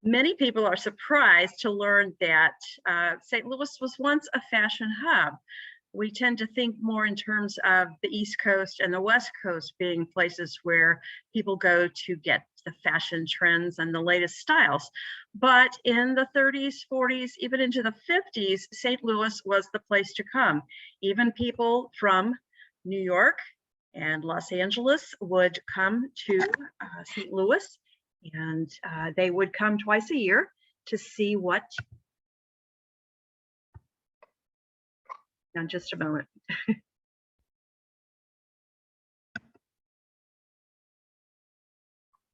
Many people are surprised to learn that St. Louis was once a fashion hub. We tend to think more in terms of the East Coast and the West Coast being places where people go to get the fashion trends and the latest styles. But in the 30s, 40s, even into the 50s, St. Louis was the place to come. Even people from New York and Los Angeles would come to St. Louis, and they would come twice a year to see what. Now, just a moment.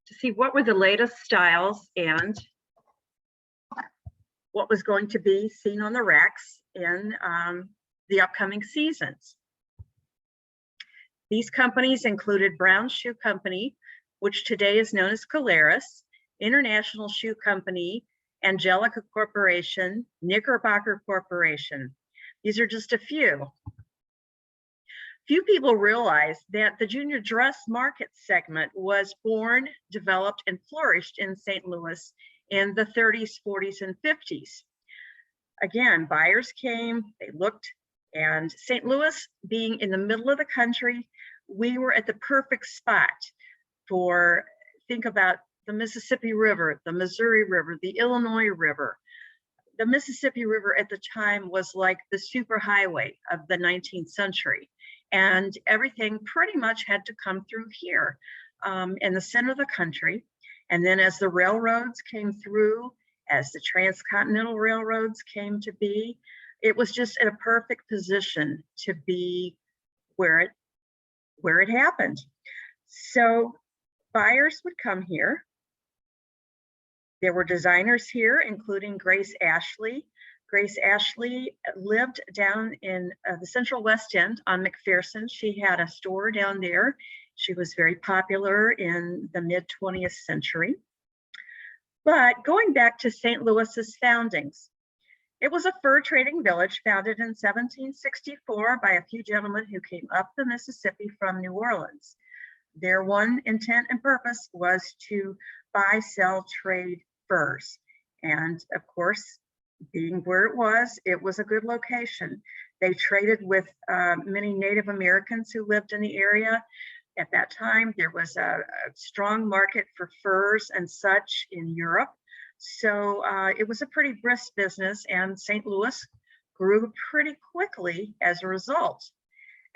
To see what were the latest styles and what was going to be seen on the racks in the upcoming seasons. These companies included Brown Shoe Company, which today is known as Caleres, International Shoe Company, Angelica Corporation, Knickerbocker Corporation. These are just a few. Few people realize that the junior dress market segment was born, developed, and flourished in St. Louis in the 30s, 40s, and 50s. Again, buyers came, they looked, and St. Louis, being in the middle of the country, we were at the perfect spot for, think about the Mississippi River, the Missouri River, the Illinois River. The Mississippi River at the time was like the superhighway of the 19th century. And everything pretty much had to come through here in the center of the country. And then as the railroads came through, as the transcontinental railroads came to be, it was just in a perfect position to be where it happened. So buyers would come here. There were designers here, including Grace Ashley. Grace Ashley lived down in the Central West End on McPherson. She had a store down there. She was very popular in the mid-20th century. But going back to St. Louis's foundings, it was a fur trading village founded in 1764 by a few gentlemen who came up the Mississippi from New Orleans. Their one intent and purpose was to buy, sell, trade furs. And of course, being where it was a good location. They traded with many Native Americans who lived in the area. At that time, there was a strong market for furs and such in Europe. So it was a pretty brisk business, and St. Louis grew pretty quickly as a result.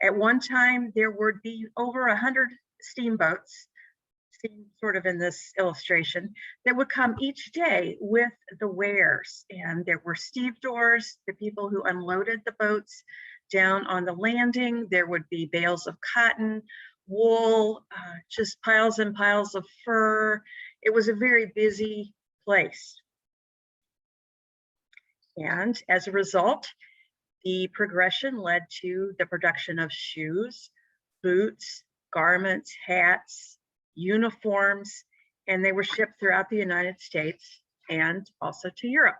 At one time, there would be over 100 steamboats, seen sort of in this illustration, that would come each day with the wares. And there were stevedores, the people who unloaded the boats down on the landing. There would be bales of cotton, wool, just piles and piles of fur. It was a very busy place. And as a result, the progression led to the production of shoes, boots, garments, hats, uniforms, and they were shipped throughout the United States and also to Europe.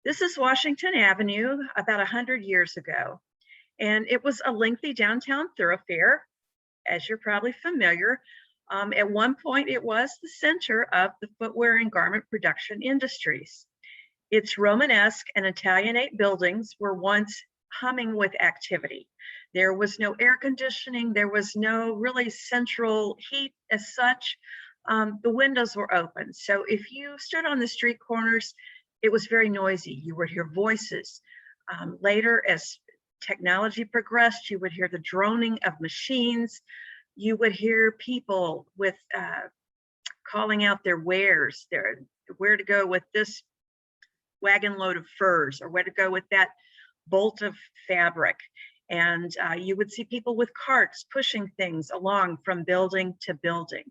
This is Washington Avenue about 100 years ago, and it was a lengthy downtown thoroughfare, as you're probably familiar. At one point, it was the center of the footwear and garment production industries. Its Romanesque and Italianate buildings were once humming with activity. There was no air conditioning. There was no really central heat as such. The windows were open. So if you stood on the street corners, it was very noisy. You would hear voices. Later, as technology progressed, you would hear the droning of machines. You would hear people with calling out their wares, where to go with this wagon load of furs, or where to go with that bolt of fabric. And you would see people with carts pushing things along from building to building.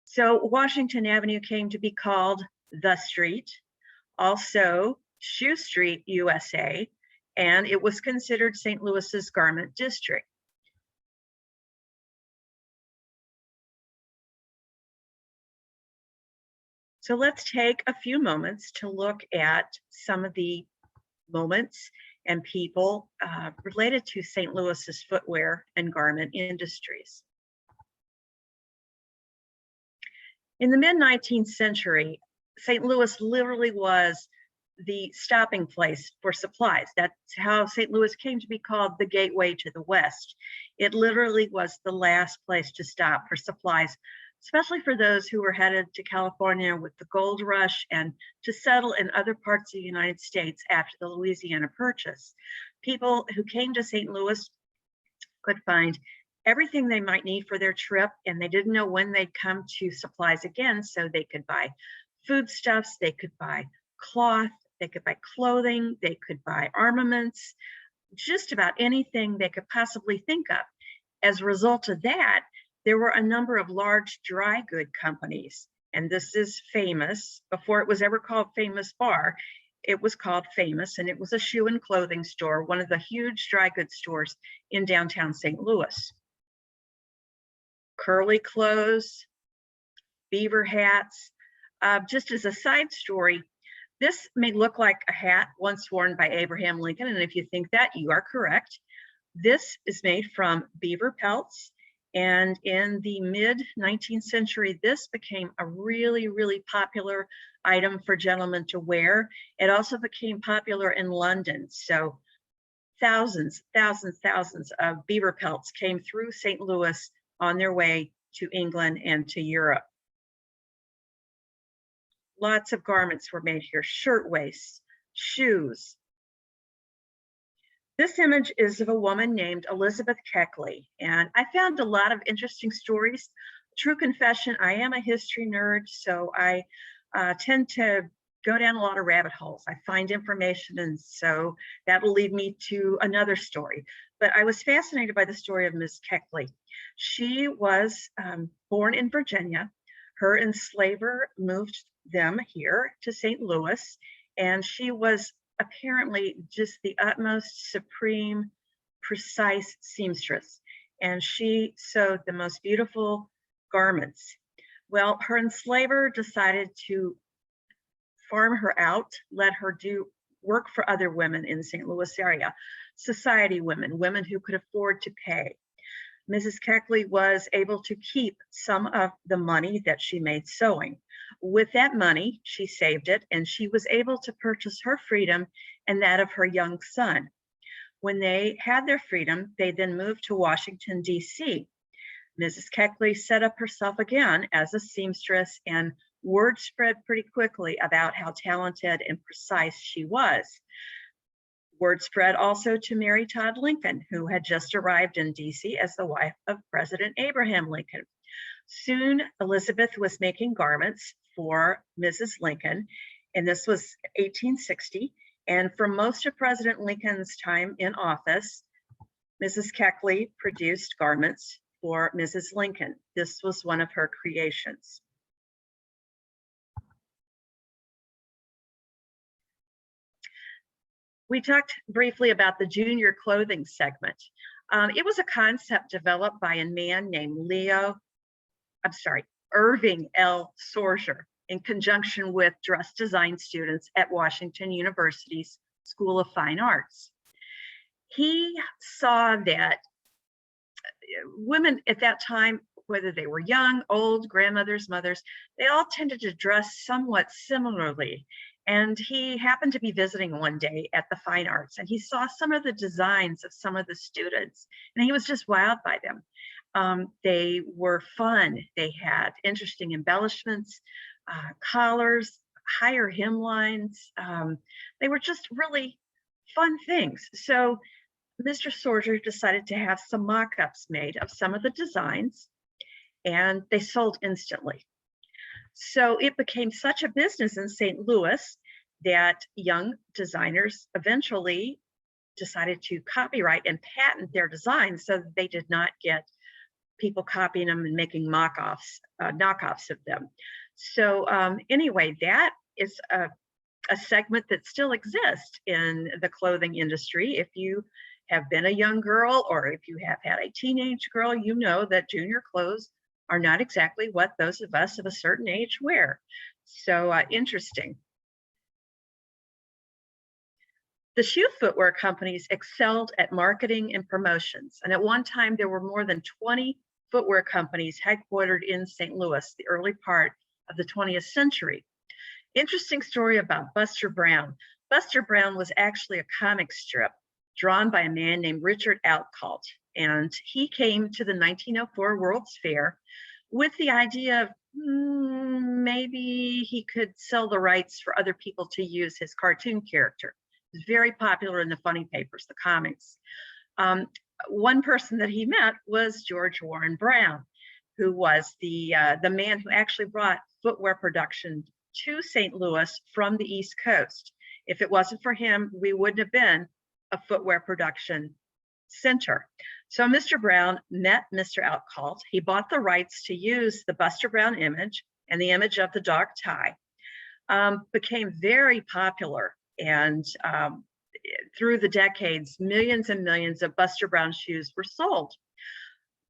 So Washington Avenue came to be called the street, also Shoe Street, USA, and it was considered St. Louis's garment district. So let's take a few moments to look at some of the moments and people related to St. Louis's footwear and garment industries. In the mid-19th century, St. Louis literally was the stopping place for supplies. That's how St. Louis came to be called the gateway to the West. It literally was the last place to stop for supplies, especially for those who were headed to California with the gold rush and to settle in other parts of the United States after the Louisiana Purchase. People who came to St. Louis could find everything they might need for their trip, and they didn't know when they'd come to supplies again, so they could buy foodstuffs, they could buy cloth, they could buy clothing, they could buy armaments, just about anything they could possibly think of. As a result of that, there were a number of large dry good companies, and this is Famous. Before it was ever called Famous Bar, it was called Famous, and it was a shoe and clothing store, one of the huge dry goods stores in downtown St. Louis. Curly clothes, beaver hats. Just as a side story, this may look like a hat once worn by Abraham Lincoln, and if you think that, you are correct. This is made from beaver pelts, and in the mid-19th century, this became a really, really popular item for gentlemen to wear. It also became popular in London, so thousands of beaver pelts came through St. Louis on their way to England and to Europe. Lots of garments were made here, shirtwaists, shoes. This image is of a woman named Elizabeth Keckley, and I found a lot of interesting stories. True confession, I am a history nerd, so I tend to go down a lot of rabbit holes. I find information, and so that will lead me to another story. But I was fascinated by the story of Ms. Keckley. She was born in Virginia. Her enslaver moved them here to St. Louis, and she was apparently just the utmost supreme, precise seamstress, and she sewed the most beautiful garments. Well, her enslaver decided to farm her out, let her do work for other women in the St. Louis area, society women, women who could afford to pay. Mrs. Keckley was able to keep some of the money that she made sewing. With that money, she saved it, and she was able to purchase her freedom and that of her young son. When they had their freedom, they then moved to Washington, D.C. Mrs. Keckley set up herself again as a seamstress, and word spread pretty quickly about how talented and precise she was. Word spread also to Mary Todd Lincoln, who had just arrived in DC as the wife of President Abraham Lincoln. Soon, Elizabeth was making garments for Mrs. Lincoln, and this was 1860. And for most of President Lincoln's time in office, Mrs. Keckley produced garments for Mrs. Lincoln. This was one of her creations. We talked briefly about the junior clothing segment. It was a concept developed by a man named Irving L. Sorger in conjunction with dress design students at Washington University's School of Fine Arts. He saw that women at that time, whether they were young, old, grandmothers, mothers, they all tended to dress somewhat similarly. And he happened to be visiting one day at the Fine Arts, and he saw some of the designs of some of the students, and he was just wowed by them. They were fun. They had interesting embellishments, collars, higher hemlines. They were just really fun things. So Mr. Sorger decided to have some mock-ups made of some of the designs, and they sold instantly. So it became such a business in St. Louis that young designers eventually decided to copyright and patent their designs so that they did not get people copying them and making knockoffs of them. So anyway, that is a segment that still exists in the clothing industry. If you have been a young girl or if you have had a teenage girl, you know that junior clothes are not exactly what those of us of a certain age wear. So interesting. The shoe footwear companies excelled at marketing and promotions. And at one time, there were more than 20 footwear companies headquartered in St. Louis, the early part of the 20th century. Interesting story about Buster Brown. Buster Brown was actually a comic strip drawn by a man named Richard Outcalt, and he came to the 1904 World's Fair with the idea of maybe he could sell the rights for other people to use his cartoon character. It was very popular in the funny papers, the comics. One person that he met was George Warren Brown, who was the man who actually brought footwear production to St. Louis from the East Coast. If it wasn't for him, we wouldn't have been a footwear production center. So Mr. Brown met Mr. Outcalt. He bought the rights to use the Buster Brown image and the image of the dog tie. Became very popular, and through the decades, millions and millions of Buster Brown shoes were sold.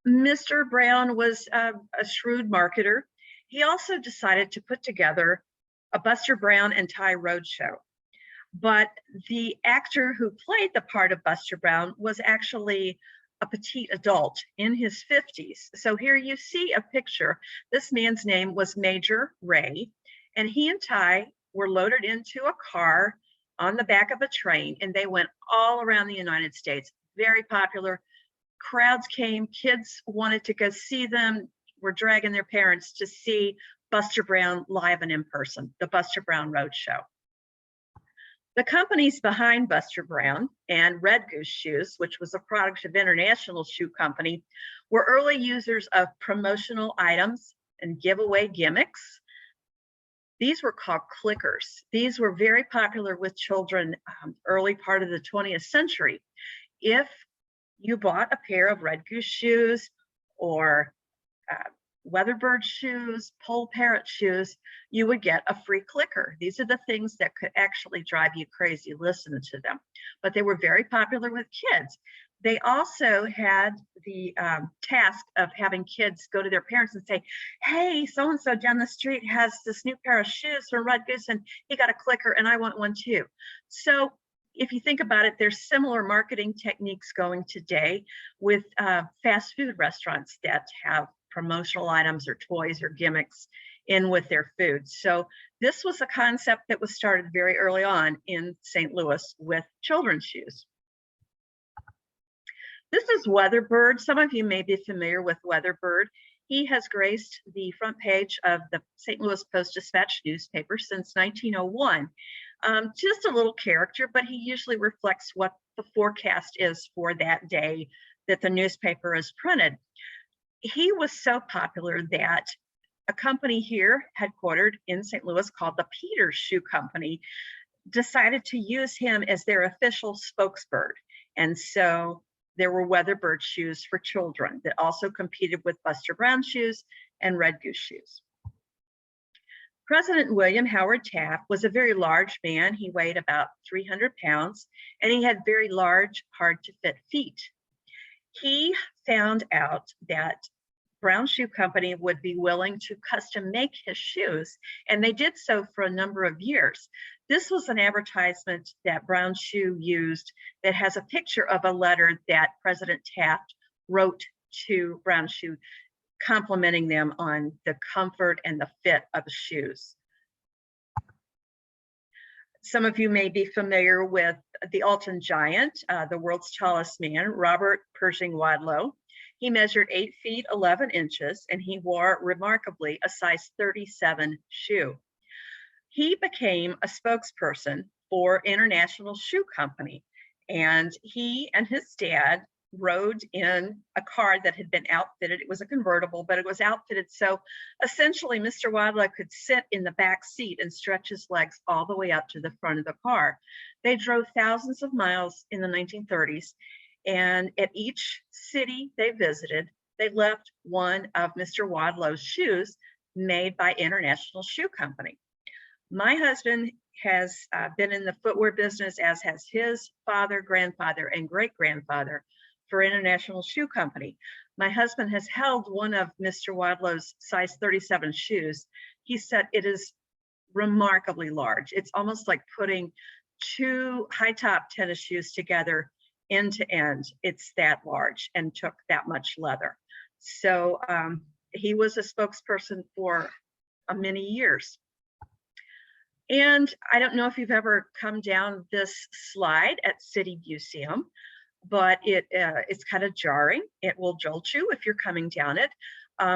Mr. Brown was a shrewd marketer. He also decided to put together a Buster Brown and Tie Roadshow. But the actor who played the part of Buster Brown was actually a petite adult in his 50s. So here you see a picture. This man's name was Major Ray, and he and Ty were loaded into a car on the back of a train, and they went all around the United States. Very popular. Crowds came, kids wanted to go see them, were dragging their parents to see Buster Brown live and in person, the Buster Brown Roadshow. The companies behind Buster Brown and Red Goose Shoes, which was a product of International Shoe Company, were early users of promotional items and giveaway gimmicks. These were called clickers. These were very popular with children early part of the 20th century. If you bought a pair of Red Goose shoes or Weatherbird shoes, pole parrot shoes, you would get a free clicker. These are the things that could actually drive you crazy listening to them, but they were very popular with kids. They also had the task of having kids go to their parents and say, hey, so-and-so down the street has this new pair of shoes from Red Goose and he got a clicker and I want one too. So if you think about it, there's similar marketing techniques going today with fast food restaurants that have promotional items or toys or gimmicks in with their food. So this was a concept that was started very early on in St. Louis with children's shoes. This is Weatherbird. Some of you may be familiar with Weatherbird. He has graced the front page of the St. Louis Post-Dispatch newspaper since 1901. Just a little character, but he usually reflects what the forecast is for that day that the newspaper is printed. He was so popular that a company here headquartered in St. Louis called the Peters Shoe Company decided to use him as their official spokesbird. And so there were Weatherbird shoes for children that also competed with Buster Brown shoes and Red Goose shoes. President William Howard Taft was a very large man. He weighed about 300 pounds, and he had very large, hard-to-fit feet. He found out that Brown Shoe Company would be willing to custom make his shoes, and they did so for a number of years. This was an advertisement that Brown Shoe used that has a picture of a letter that President Taft wrote to Brown Shoe, complimenting them on the comfort and the fit of the shoes. Some of you may be familiar with the Alton Giant, the world's tallest man, Robert Pershing Wadlow. He measured 8 feet 11 inches, and he wore remarkably a size 37 shoe. He became a spokesperson for International Shoe Company, and he and his dad rode in a car that had been outfitted. It was a convertible, but it was outfitted so essentially Mr. Wadlow could sit in the back seat and stretch his legs all the way up to the front of the car. They drove thousands of miles in the 1930s, and at each city they visited, they left one of Mr. Wadlow's shoes made by International Shoe Company. My husband has been in the footwear business, as has his father, grandfather, and great-grandfather for International Shoe Company. My husband has held one of Mr. Wadlow's size 37 shoes. He said it is remarkably large. It's almost like putting 2 high-top tennis shoes together end to end. It's that large and took that much leather. So he was a spokesperson for many years. And I don't know if you've ever come down this slide at City Museum, but it's kind of jarring. It will jolt you if you're coming down it.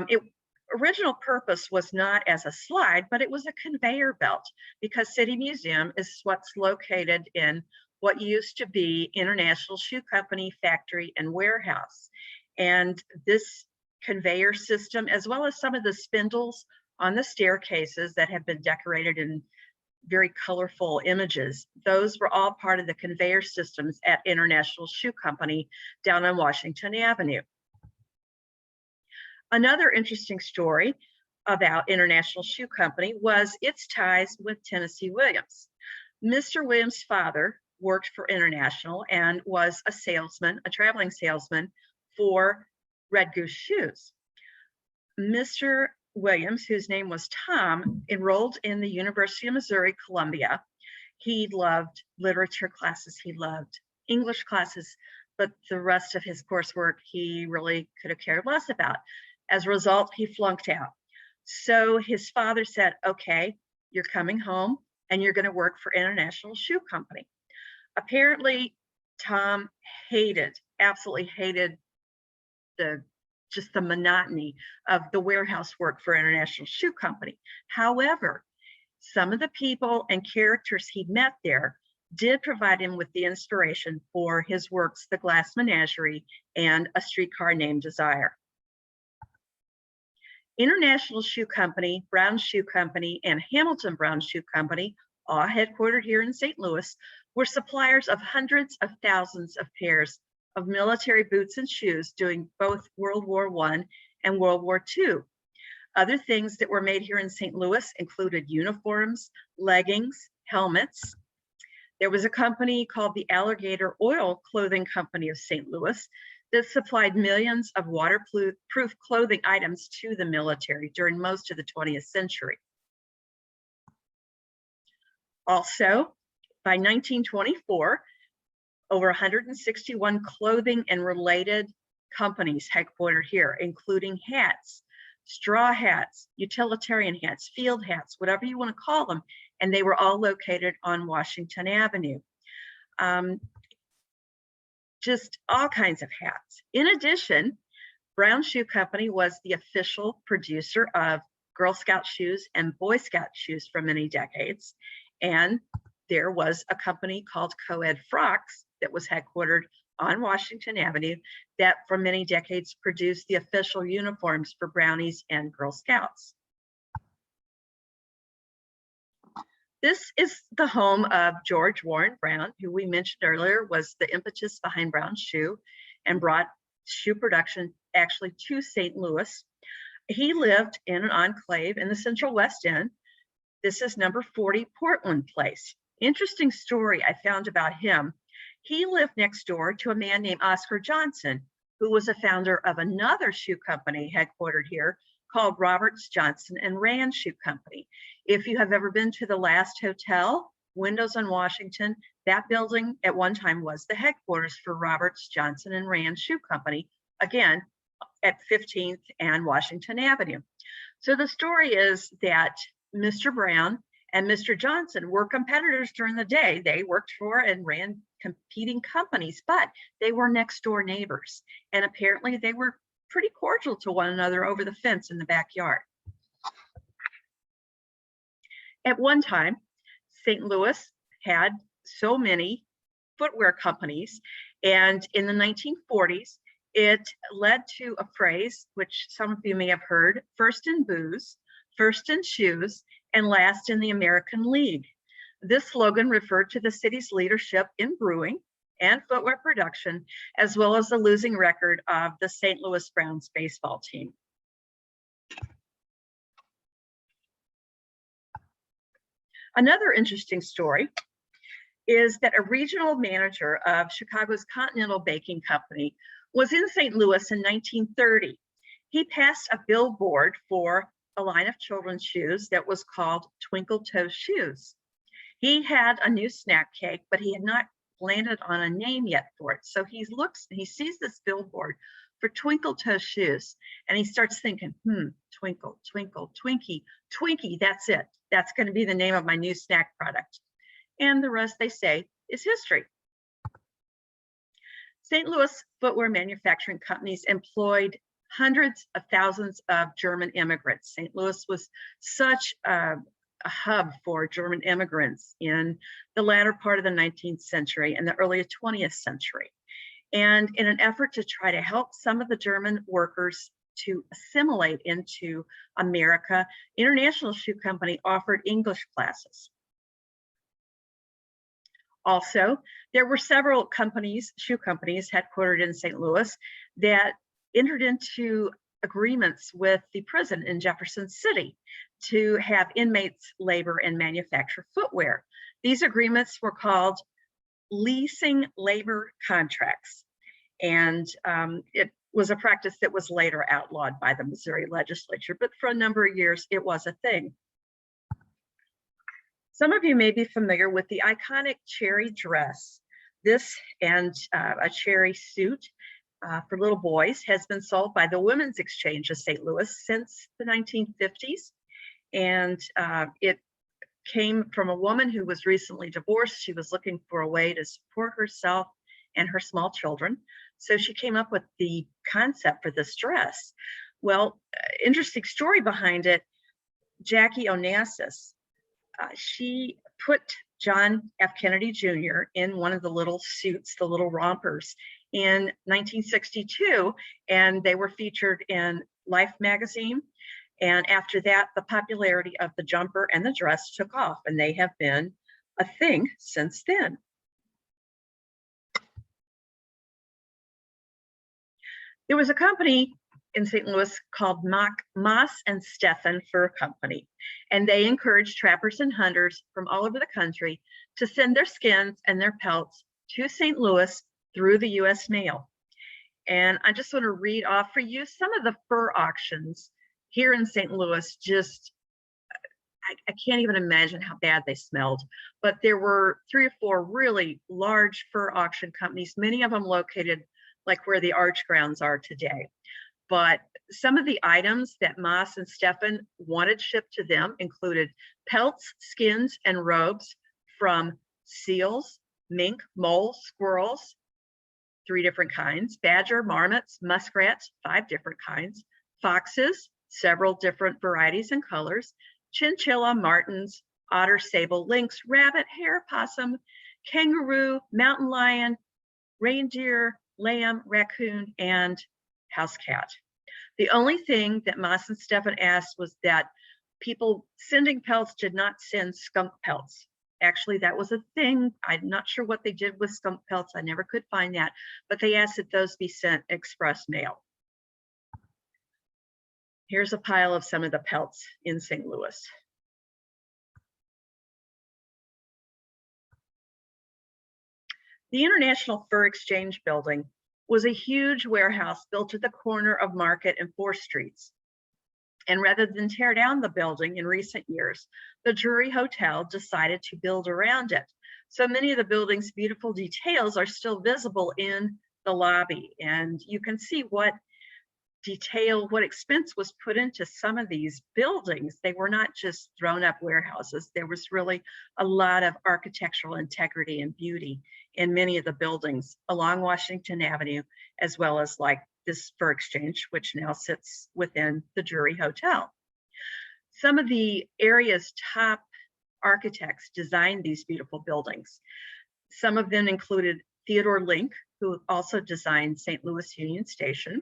Its original purpose was not as a slide, but it was a conveyor belt, because City Museum is what's located in what used to be International Shoe Company factory and warehouse. And this conveyor system, as well as some of the spindles on the staircases that have been decorated in very colorful images, those were all part of the conveyor systems at International Shoe Company down on Washington Avenue. Another interesting story about International Shoe Company was its ties with Tennessee Williams. Mr. Williams' father worked for International and was a salesman, a traveling salesman for Red Goose shoes. Mr. Williams, whose name was Tom, enrolled in the University of Missouri, Columbia. He loved literature classes, he loved English classes, but the rest of his coursework he really could have cared less about. As a result, he flunked out. So his father said, okay, you're coming home and you're going to work for International Shoe Company. Apparently, Tom absolutely hated just the monotony of the warehouse work for International Shoe Company. However, some of the people and characters he met there did provide him with the inspiration for his works, The Glass Menagerie and A Streetcar Named Desire. International Shoe Company, Brown Shoe Company, and Hamilton Brown Shoe Company, all headquartered here in St. Louis, were suppliers of hundreds of thousands of pairs of military boots and shoes during both World War I and World War II. Other things that were made here in St. Louis included uniforms, leggings, helmets. There was a company called the Alligator Oil Clothing Company of St. Louis that supplied millions of waterproof clothing items to the military during most of the 20th century. Also, by 1924, over 161 clothing and related companies headquartered here, including hats, straw hats, utilitarian hats, field hats, whatever you want to call them, and they were all located on Washington Avenue. Just all kinds of hats. In addition, Brown Shoe Company was the official producer of Girl Scout shoes and Boy Scout shoes for many decades. And there was a company called Co-Ed Frocks that was headquartered on Washington Avenue that for many decades produced the official uniforms for Brownies and Girl Scouts. This is the home of George Warren Brown, who we mentioned earlier was the impetus behind Brown Shoe and brought shoe production actually to St. Louis. He lived in an enclave in the Central West End. This is number 40 Portland Place. Interesting story I found about him. He lived next door to a man named Oscar Johnson, who was a founder of another shoe company headquartered here called Roberts, Johnson and Rand Shoe Company. If you have ever been to the Last Hotel, Windows on Washington, that building at one time was the headquarters for Roberts, Johnson and Rand Shoe Company, again, at 15th and Washington Avenue. So the story is that Mr. Brown and Mr. Johnson were competitors during the day. They worked for and ran competing companies, but they were next door neighbors. And apparently they were pretty cordial to one another over the fence in the backyard. At one time, St. Louis had so many footwear companies, and in the 1940s, it led to a phrase which some of you may have heard: first in booze, first in shoes, and last in the American League. This slogan referred to the city's leadership in brewing and footwear production, as well as the losing record of the St. Louis Browns baseball team. Another interesting story is that a regional manager of Chicago's Continental Baking Company was in St. Louis in 1930. He passed a billboard for a line of children's shoes that was called Twinkle Toe Shoes. He had a new snack cake, but he had not landed on a name yet for it. So he looks and he sees this billboard for Twinkle Toe Shoes, and he starts thinking, twinkle, twinkle, Twinkie, Twinkie, that's it. That's going to be the name of my new snack product. And the rest, they say, is history. St. Louis footwear manufacturing companies employed hundreds of thousands of German immigrants. St. Louis was such a hub for German immigrants in the latter part of the 19th century and the early 20th century. And in an effort to try to help some of the German workers to assimilate into America, International Shoe Company offered English classes. Also, there were several companies, shoe companies headquartered in St. Louis, that entered into agreements with the prison in Jefferson City to have inmates labor and manufacture footwear. These agreements were called leasing labor contracts. And it was a practice that was later outlawed by the Missouri legislature, but for a number of years, it was a thing. Some of you may be familiar with the iconic cherry dress. This and a cherry suit for little boys has been sold by the Women's Exchange of St. Louis since the 1950s. And it came from a woman who was recently divorced. She was looking for a way to support herself and her small children. So she came up with the concept for this dress. Well, interesting story behind it, Jackie Onassis, she put John F. Kennedy Jr. in one of the little suits, the little rompers, in 1962, and they were featured in Life magazine. And after that, the popularity of the jumper and the dress took off, and they have been a thing since then. There was a company in St. Louis called Moss and Steffen Fur Company, and they encouraged trappers and hunters from all over the country to send their skins and their pelts to St. Louis through the U.S. mail. And I just want to read off for you some of the fur auctions here in St. Louis. Just, I can't even imagine how bad they smelled, but there were 3 or 4 really large fur auction companies, many of them located like where the Arch grounds are today. But some of the items that Moss and Steffen wanted shipped to them included pelts, skins, and robes from seals, mink, moles, squirrels, 3 different kinds, badger, marmots, muskrats, 5 different kinds, foxes, several different varieties and colors, chinchilla, martins, otter, sable, lynx, rabbit, hare, possum, kangaroo, mountain lion, reindeer, lamb, raccoon, and house cat. The only thing that Moss and Steffen asked was that people sending pelts did not send skunk pelts. Actually, that was a thing. I'm not sure what they did with skunk pelts. I never could find that, but they asked that those be sent express mail. Here's a pile of some of the pelts in St. Louis. The International Fur Exchange building was a huge warehouse built at the corner of Market and 4th Streets. And rather than tear down the building in recent years, the Drury Hotel decided to build around it. So many of the building's beautiful details are still visible in the lobby. And you can see what detail, what expense was put into some of these buildings. They were not just thrown up warehouses. There was really a lot of architectural integrity and beauty in many of the buildings along Washington Avenue, as well as like this Fur Exchange, which now sits within the Drury Hotel. Some of the area's top architects designed these beautiful buildings. Some of them included Theodore Link, who also designed St. Louis Union Station.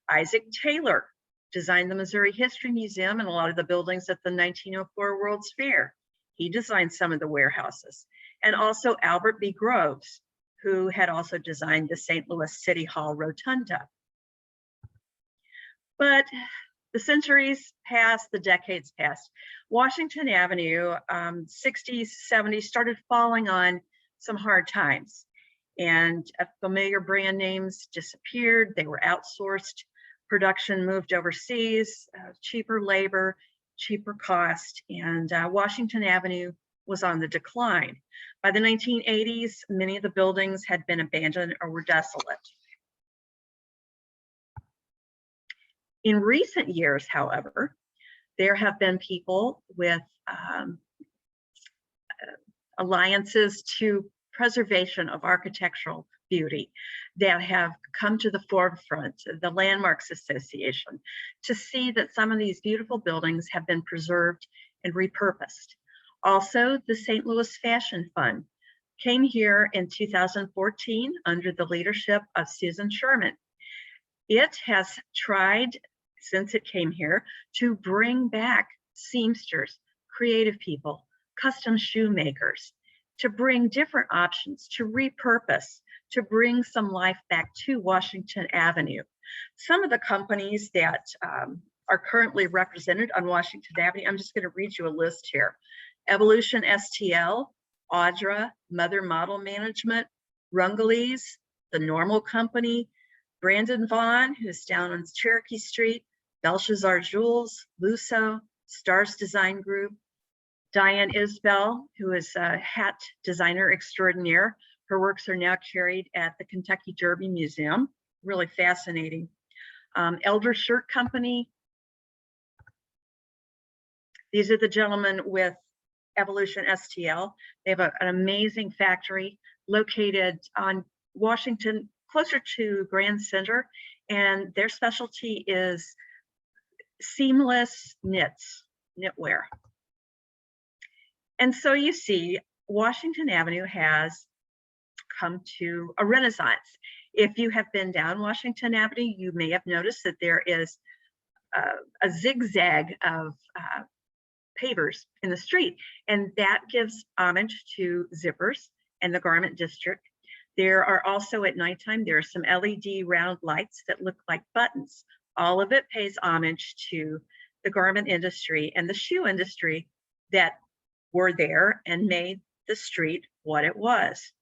Isaac Taylor designed the Missouri History Museum and a lot of the buildings at the 1904 World's Fair. He designed some of the warehouses. And also Albert B. Groves, who had also designed the St. Louis City Hall Rotunda. But the centuries passed, the decades passed. Washington Avenue, 60s, 70s, started falling on some hard times. And familiar brand names disappeared. They were outsourced. Production moved overseas, cheaper labor, cheaper cost, and Washington Avenue was on the decline. By the 1980s, many of the buildings had been abandoned or were desolate. In recent years, however, There have been people with alliances to preservation of architectural beauty that have come to the forefront, the Landmarks Association, to see that some of these beautiful buildings have been preserved and repurposed. Also, the St. Louis Fashion Fund came here in 2014 under the leadership of Susan Sherman. It has tried, since it came here, to bring back seamsters, creative people, custom shoemakers, to bring different options, to repurpose, to bring some life back to Washington Avenue. Some of the companies that are currently represented on Washington Avenue, I'm just going to read you a list here. Evolution STL, Audra, Mother Model Management, Rungalese, The Normal Company, Brandon Vaughn, who's down on Cherokee Street, Belshazzar Jewels, Lusso, Stars Design Group, Diane Isbell, who is a hat designer extraordinaire. Her works are now carried at the Kentucky Derby Museum. Really fascinating. Elder Shirt Company. These are the gentlemen with Evolution STL. They have an amazing factory located on Washington, closer to Grand Center, and their specialty is seamless knitwear. And so you see, Washington Avenue has come to a renaissance. If you have been down Washington Avenue, you may have noticed that there is a zigzag of pavers in the street, and that gives homage to zippers and the garment district. There are also at nighttime, there are some LED round lights that look like buttons. All of it pays homage to the garment industry and the shoe industry that were there and made the street what it was.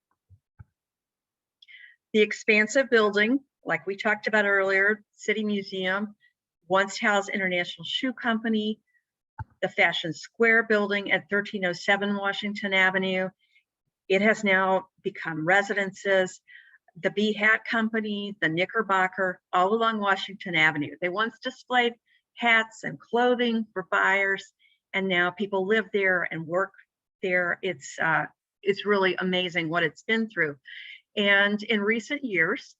The expansive building, like we talked about earlier, City Museum, once housed International Shoe Company, the Fashion Square building at 1307 Washington Avenue. It has now become residences. The Bee Hat Company, the Knickerbocker, all along Washington Avenue. They once displayed hats and clothing for buyers, and now people live there and work there. It's really amazing what it's been through. And in recent years,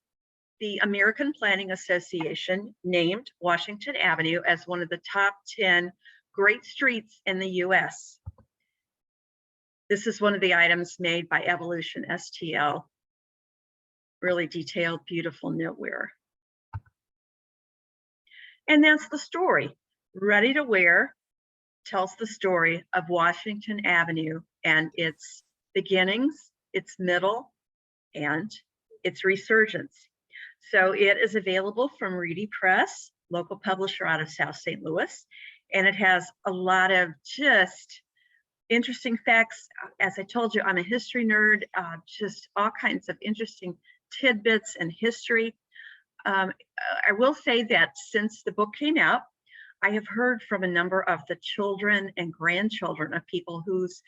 the American Planning Association named Washington Avenue as one of the top 10 great streets in the US. This is one of the items made by Evolution STL. Really detailed, beautiful knitwear. And that's the story. Ready to Wear tells the story of Washington Avenue and its beginnings, its middle, and its resurgence. So it is available from Reedy Press, local publisher out of South St. Louis, and it has a lot of just interesting facts. As I told you, I'm a history nerd, just all kinds of interesting tidbits and history. I will say that since the book came out, I have heard from a number of the children and grandchildren of people whose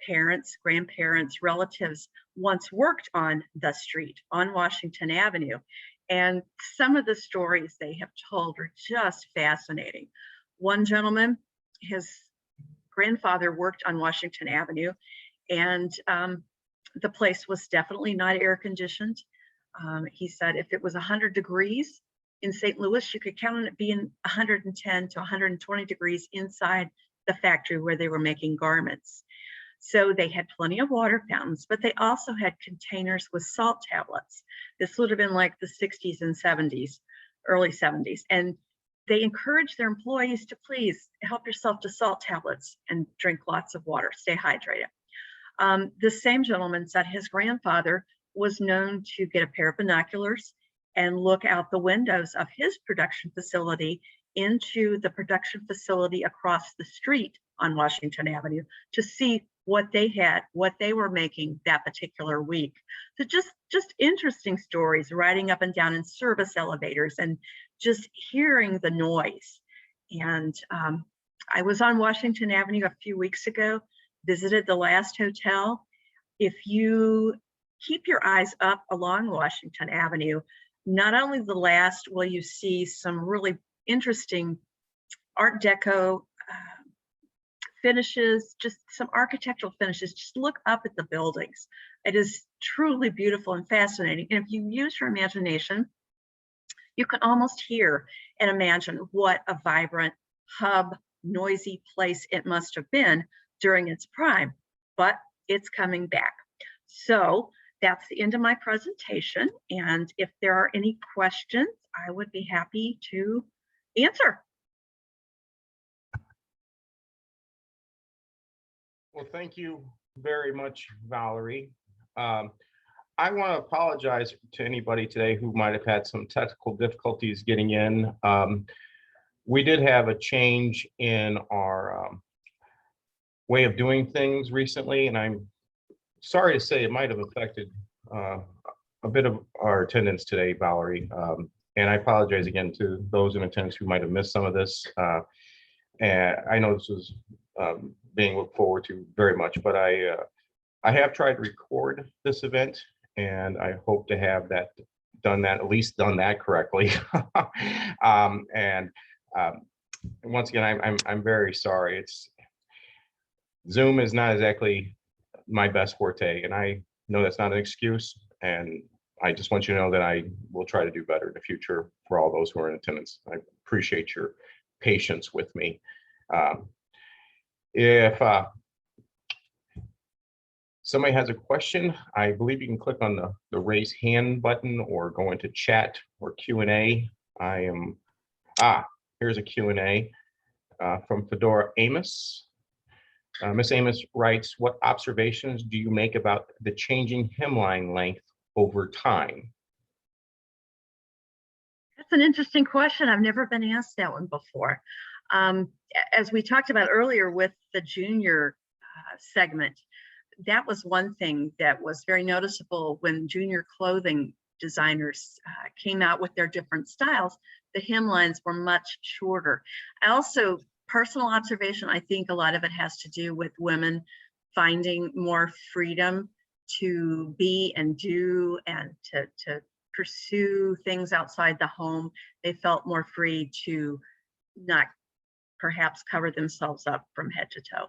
parents, grandparents, relatives once worked on the street on Washington Avenue. And some of the stories they have told are just fascinating. One gentleman, his grandfather worked on Washington Avenue, and the place was definitely not air conditioned. He said if it was 100 degrees in St. Louis, you could count on it being 110 to 120 degrees inside the factory where they were making garments. So they had plenty of water fountains, but they also had containers with salt tablets. This would have been like the 60s and 70s, early 70s. And they encouraged their employees to please help yourself to salt tablets and drink lots of water, stay hydrated. The same gentleman said his grandfather was known to get a pair of binoculars and look out the windows of his production facility into the production facility across the street on Washington Avenue to see what they had, what they were making that particular week. So just interesting stories, riding up and down in service elevators and just hearing the noise. And I was on Washington Avenue a few weeks ago, visited the Last Hotel. If you keep your eyes up along Washington Avenue, not only the Last will you see some really interesting Art Deco finishes, just some architectural finishes. Just look up at the buildings. It is truly beautiful and fascinating. And if you use your imagination, you can almost hear and imagine what a vibrant, hub, noisy place it must have been during its prime, but it's coming back. So that's the end of my presentation. And if there are any questions, I would be happy to answer. Well, thank you very much, Valerie. I want to apologize to anybody today who might have had some technical difficulties getting in. We did have a change in our way of doing things recently, and I'm sorry to say it might have affected a bit of our attendance today, Valerie. And I apologize again to those in attendance who might have missed some of this. And I know this was being looked forward to very much, but I have tried to record this event, and I hope to have that at least done that correctly. Once again, I'm very sorry. Zoom is not exactly my best forte, and I know that's not an excuse. And I just want you to know that I will try to do better in the future for all those who are in attendance. I appreciate your patience with me. If somebody has a question, I believe you can click on the raise hand button or go into chat or Q&A. Here's a Q&A from Fedora Amos. Ms. Amos writes, what observations do you make about the changing hemline length over time? That's an interesting question. I've never been asked that one before. As we talked about earlier with the junior segment, that was one thing that was very noticeable when junior clothing designers came out with their different styles. The hemlines were much shorter. I also, personal observation, I think a lot of it has to do with women finding more freedom to be and do and to pursue things outside the home. They felt more free to not perhaps cover themselves up from head to toe.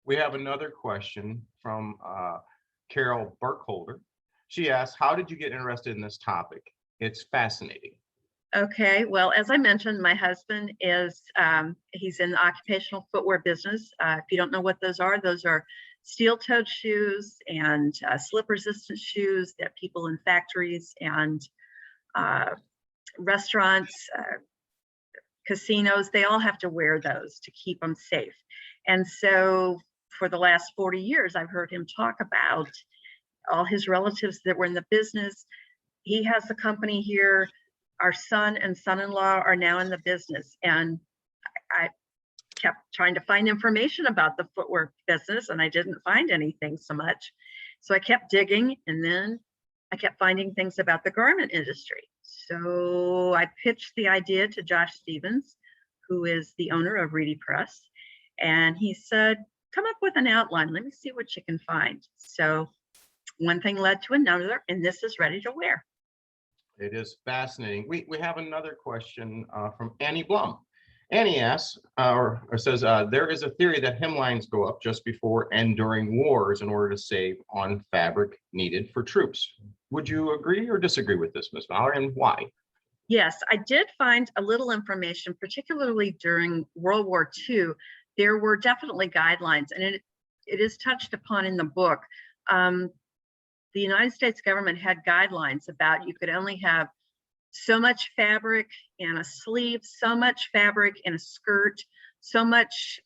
We have another question from Carol Burkholder. She asks, how did you get interested in this topic? It's fascinating. Okay, well, as I mentioned, my husband is, he's in the occupational footwear business. If you don't know what those are steel-toed shoes and slip-resistant shoes that people in factories and restaurants, casinos, they all have to wear those to keep them safe. And so for the last 40 years, I've heard him talk about all his relatives that were in the business. He has a company here. Our son and son-in-law are now in the business. And I kept trying to find information about the footwear business, and I didn't find anything so much. So I kept digging, and then I kept finding things about the garment industry. So I pitched the idea to Josh Stevens, who is the owner of Reedy Press. And he said, come up with an outline. Let me see what you can find. So one thing led to another, and this is ready to wear. It is fascinating. We have another question from Annie Blum. Annie asks, or says, there is a theory that hemlines go up just before and during wars in order to save on fabric needed for troops. Would you agree or disagree with this, Ms. Valerie, and why? Yes, I did find a little information, particularly during World War II. There were definitely guidelines, and it is touched upon in the book. The United States government had guidelines about you could only have so much fabric in a sleeve, so much fabric in a skirt, so much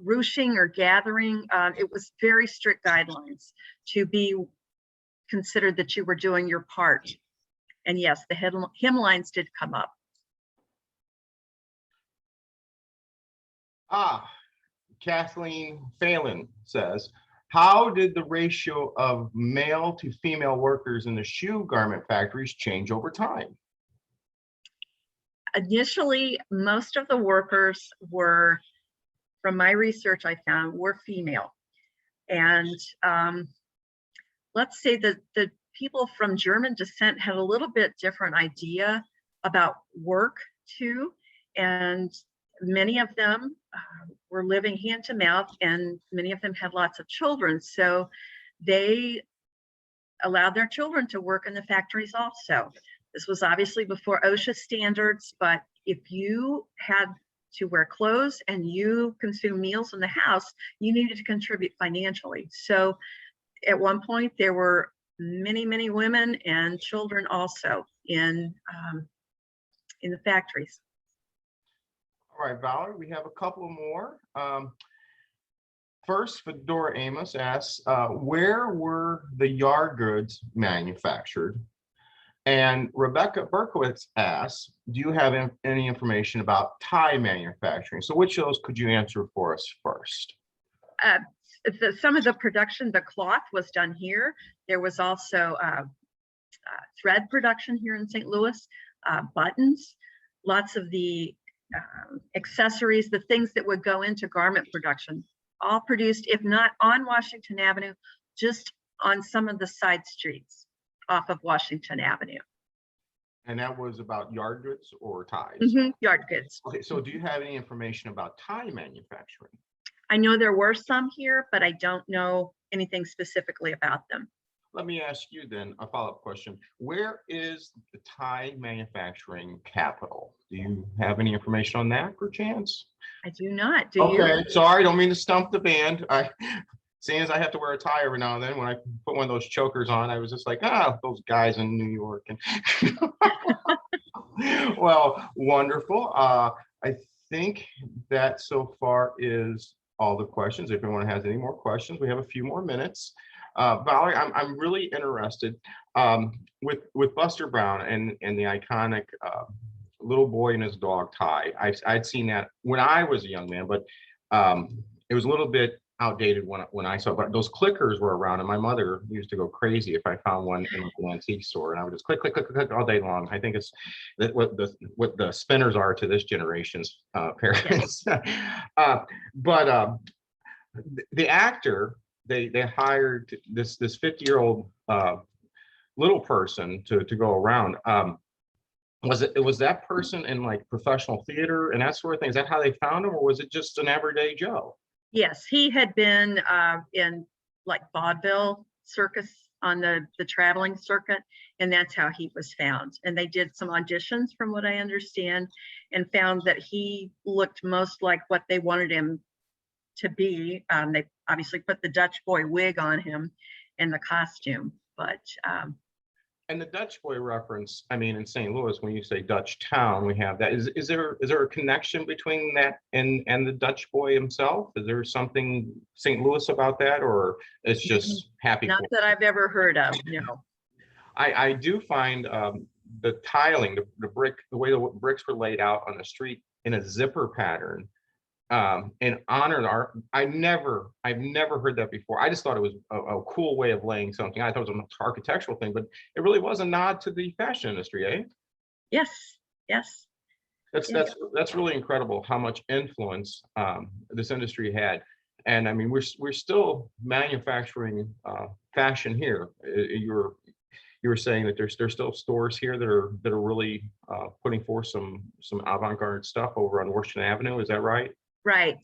ruching or gathering. It was very strict guidelines to be considered that you were doing your part. And yes, the hemlines did come up. Kathleen Phelan says, how did the ratio of male to female workers in the shoe garment factories change over time? Initially, most of the workers were, from my research I found, were female. And let's say that the people from German descent had a little bit different idea about work too. and many of them were living hand to mouth, and many of them had lots of children. So they allowed their children to work in the factories also. This was obviously before OSHA standards, but if you had to wear clothes and you consume meals in the house, you needed to contribute financially. So at one point, there were many, many women and children also in the factories. All right, Valerie, we have a couple more. First, Fedora Amos asks, where were the yard goods manufactured? And Rebecca Berkowitz asks, do you have any information about tie manufacturing? So which of those could you answer for us first? Some of the production, the cloth was done here. There was also thread production here in St. Louis, buttons, lots of the accessories, the things that would go into garment production, all produced, if not on Washington Avenue, just on some of the side streets off of Washington Avenue. And that was about yard goods or ties? Yard goods. Okay, so do you have any information about tie manufacturing? I know there were some here, but I don't know anything specifically about them. Let me ask you then a follow-up question. Where is the tie manufacturing capital? Do you have any information on that perchance? I do not. Do you? Okay, sorry, don't mean to stump the band. Seeing as I have to wear a tie every now and then, when I put one of those chokers on, I was just like, those guys in New York. And well, wonderful. I think that so far is all the questions. If anyone has any more questions, we have a few more minutes. Valerie, I'm really interested with Buster Brown and the iconic little boy and his dog tie. I'd seen that when I was a young man, but it was a little bit outdated when I saw it. But those clickers were around, and my mother used to go crazy if I found one in an antique store, and I would just click, click, click, click all day long. I think it's what the spinners are to this generation's parents. But the actor, they hired this 50-year-old little person to go around. Was that person in like professional theater and that sort of thing? Is that how they found him, or was it just an everyday Joe? Yes, he had been in like vaudeville circus on the traveling circuit, and that's how he was found. And they did some auditions, from what I understand, and found that he looked most like what they wanted him to be. They obviously put the Dutch boy wig on him and the costume, but and the Dutch boy reference, I mean, in St. Louis, when you say Dutch town, we have that. Is there a connection between that and the Dutch boy himself? Is there something St. Louis about that, or it's just happy? Not that I've ever heard of, no. I do find the tiling, the way the bricks were laid out on the street in a zipper pattern, in honor of I've never heard that before. I just thought it was a cool way of laying something. I thought it was an architectural thing, but it really was a nod to the fashion industry, eh? Yes, yes. That's really incredible how much influence this industry had. And I mean, we're still manufacturing fashion here. You were saying that there's still stores here that are really putting forth some avant-garde stuff over on Washington Avenue. Is that right? Right.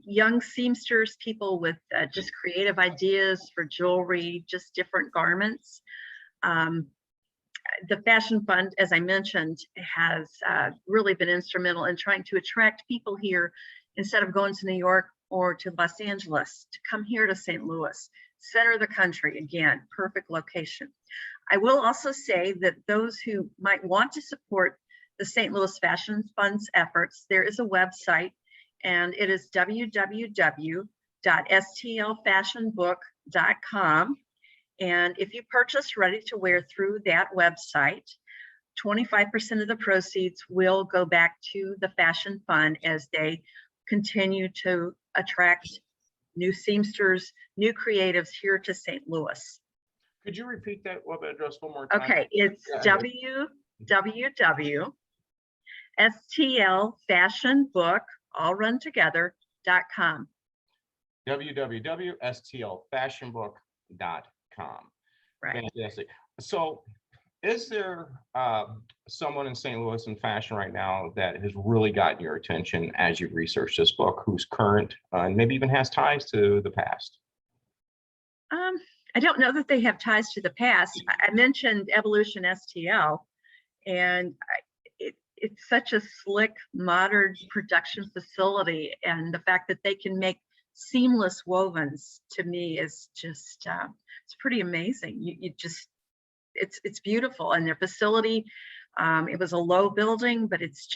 Young seamsters, people with just creative ideas for jewelry, just different garments. The Fashion Fund, as I mentioned, has really been instrumental in trying to attract people here instead of going to New York or to Los Angeles, to come here to St. Louis, center of the country. Again, perfect location. I will also say that those who might want to support the St. Louis Fashion Fund's efforts, there is a website, and it is www.stlfashionbook.com. And if you purchase ready to wear through that website, 25% of the proceeds will go back to the Fashion Fund as they continue to attract new seamsters, new creatives here to St. Louis. Could you repeat that web address one more time? Okay, it's www.stlfashionbook, all run together.com. www.stlfashionbook.com. Right. Fantastic. So Is there someone in St. Louis in fashion right now that has really gotten your attention as you've researched this book, who's current and maybe even has ties to the past? I don't know that they have ties to the past. I mentioned Evolution STL, and it's such a slick, modern production facility, and the fact that they can make seamless wovens to me is just it's pretty amazing. You just it's beautiful, and their facility. It was a low building, but it's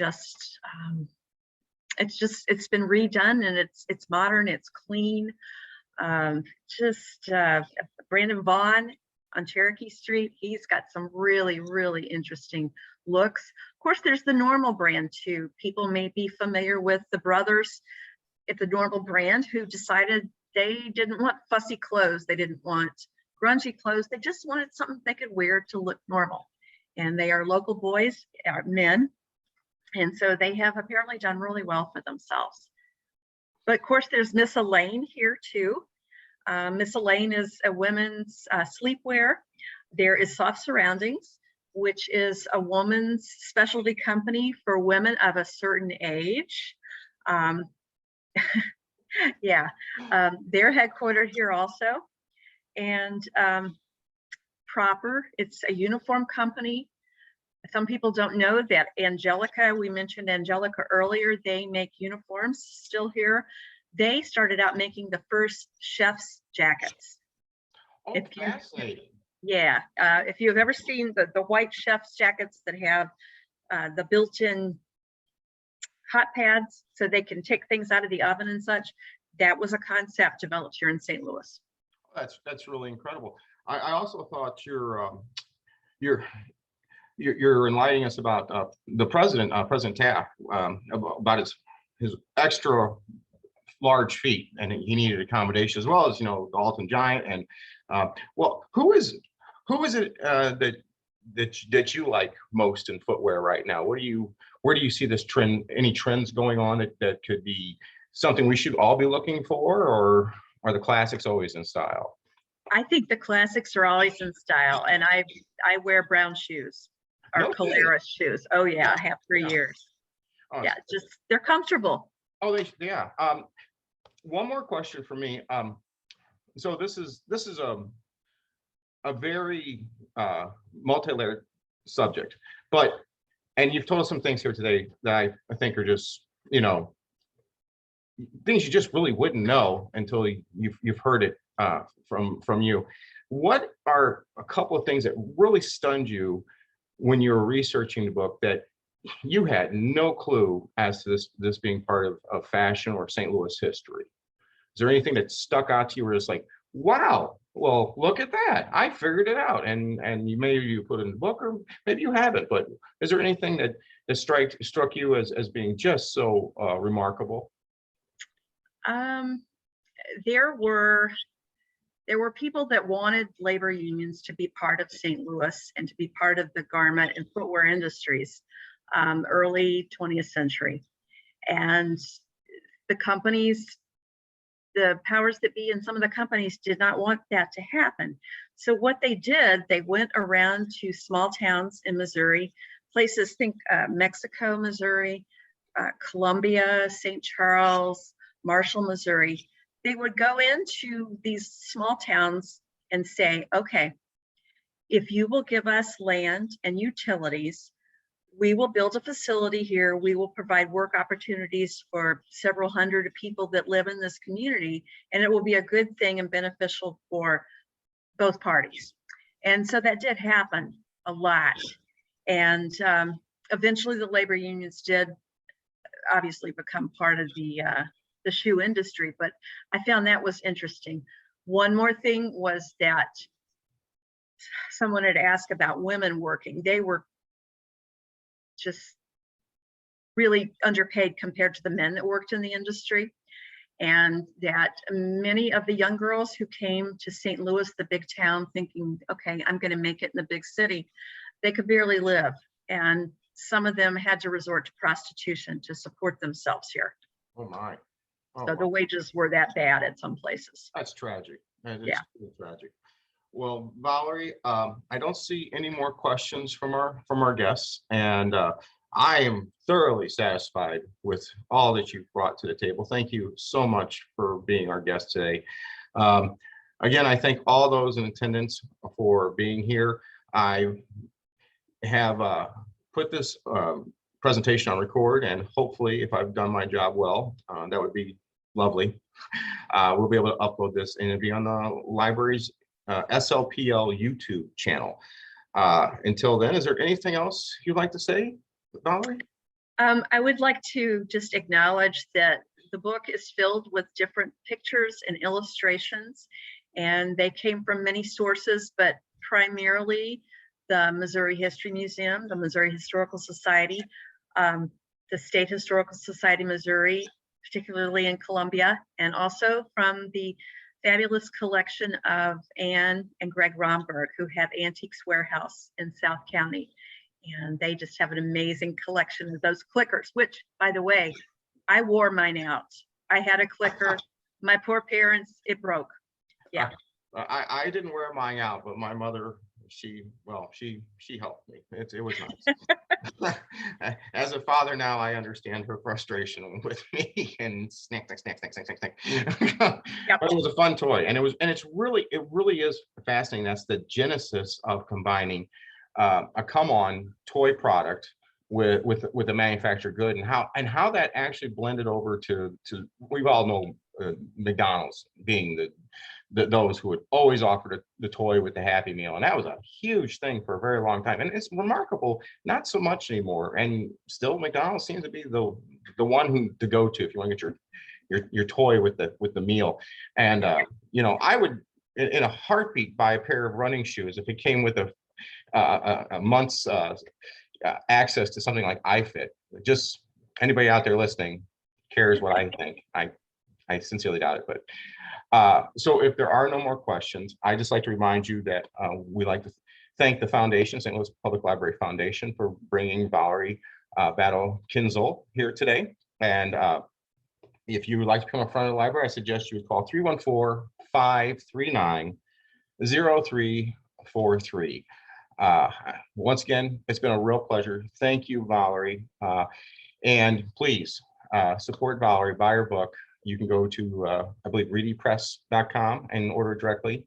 been redone, and it's modern, it's clean. Brandon Vaughn on Cherokee Street, he's got some really, really interesting looks. Of course, there's the Normal brand too. People may be familiar with the brothers at the Normal brand who decided they didn't want fussy clothes. They didn't want grungy clothes. They just wanted something they could wear to look normal. And they are local boys, men. And so they have apparently done really well for themselves. But of course, there's Miss Elaine here too. Miss Elaine is a women's sleepwear. There is Soft Surroundings, which is a woman's specialty company for women of a certain age. Yeah, they're headquartered here also. And Proper, it's a uniform company. Some people don't know that Angelica, we mentioned Angelica earlier, they make uniforms still here. They started out making the first chef's jackets. Oh, fascinating. Yeah, if you've ever seen the white chef's jackets that have the built-in hot pads so they can take things out of the oven and such, that was a concept developed here in St. Louis. That's really incredible. I also thought you're enlightening us about the president, President Taft, about his extra large feet, and he needed accommodation, as well as the Alton Giant. And well, who is it that you like most in footwear right now? Where do you see this trend? Any trends going on that could be something we should all be looking for, or are the classics always in style? I think the classics are always in style, and I wear brown shoes, or Caleres shoes. Oh yeah, I have for years. Oh, yeah, just they're comfortable. Oh, yeah. One more question for me. So this is a very multi-layered subject, and you've told us some things here today that I think are just things you just really wouldn't know until you've heard it from you. What are a couple of things that really stunned you when you were researching the book that you had no clue as to this being part of fashion or St. Louis history? Is there anything that stuck out to you where it's like, wow, well, look at that, I figured it out, and maybe you put it in the book, or maybe you haven't, but is there anything that struck you as being just so remarkable? There were people that wanted labor unions to be part of St. Louis and to be part of the garment and footwear industries, early 20th century. And the companies, the powers that be in some of the companies did not want that to happen. So what they did, they went around to small towns in Missouri, places, think Mexico, Missouri, Columbia, St. Charles, Marshall, Missouri. They would go into these small towns and say, okay, if you will give us land and utilities, we will build a facility here. We will provide work opportunities for several hundred people that live in this community, and it will be a good thing and beneficial for both parties. And so that did happen a lot. And eventually the labor unions did obviously become part of the shoe industry, but I found that was interesting. One more thing was that someone had asked about women working. They were just really underpaid compared to the men that worked in the industry, and that many of the young girls who came to St. Louis, the big town, thinking, okay, I'm going to make it in the big city, they could barely live, and some of them had to resort to prostitution to support themselves here. Oh my. Oh, so the wages were that bad at some places. That's tragic. That is Yeah. tragic. Well, Valerie, I don't see any more questions from our guests, and I am thoroughly satisfied with all that you've brought to the table. Thank you so much for being our guest today. Um, Again, I thank all those in attendance for being here. I have put this presentation on record, and hopefully, if I've done my job well, that would be lovely. We'll be able to upload this, and it'll be on the library's SLPL YouTube channel. Until then, is there anything else you'd like to say, Valerie? I would like to just acknowledge that the book is filled with different pictures and illustrations, and they came from many sources, but primarily the Missouri History Museum, the Missouri Historical Society, the State Historical Society, Missouri, particularly in Columbia, and also from the fabulous collection of Anne and Greg Romberg, who have Antiques Warehouse in South County. And they just have an amazing collection of those clickers, which, by the way, I wore mine out. I had a clicker. My poor parents, it broke. Yeah. I didn't wear mine out, but my mother, she helped me. It was nice. As a father now, I understand her frustration with me and snack. But it was a fun toy, and it really is fascinating. That's the genesis of combining a come-on toy product with a manufactured good, and how that actually blended over to we all know McDonald's being those who would always offer the toy with the Happy Meal, and that was a huge thing for a very long time. And it's remarkable, not so much anymore. And still, McDonald's seems to be the one to go to if you want to get your toy with the meal. And I would in a heartbeat buy a pair of running shoes if it came with a month's access to something like iFit. Just anybody out there listening cares what I think. I sincerely doubt it, but so if there are no more questions, I just like to remind you that we like to thank the foundation, St. Louis Public Library Foundation, for bringing Valerie Battle Kienzle here today. And if you would like to become a friend of the library, I suggest you would call 314-539-0343. Once again, it's been a real pleasure. Thank you, Valerie. And please support Valerie, buy her book. You can go to, I believe, readypress.com and order it directly.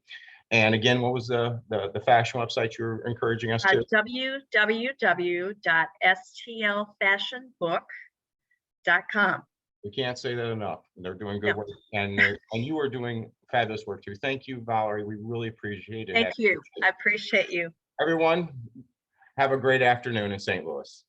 And again, what was the fashion website you're encouraging us to? www.stlfashionbook.com. We can't say that enough. They're doing good work, and you are doing fabulous work too. Thank you, Valerie. We really appreciate it. Thank you. I appreciate you. Everyone, have a great afternoon in St. Louis.